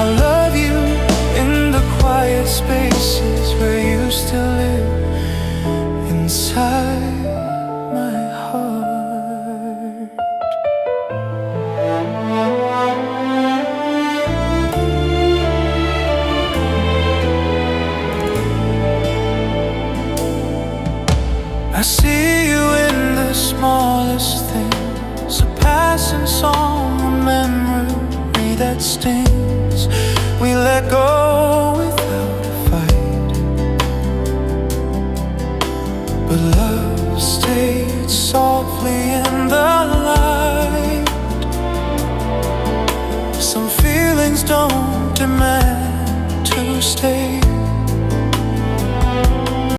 I love you in the quiet spaces where you still live inside my heart. I see you in the smallest things, a passing song, a memory that stings. We let go without a fight, but love stayed softly in the light. Some feelings don't demand to stay.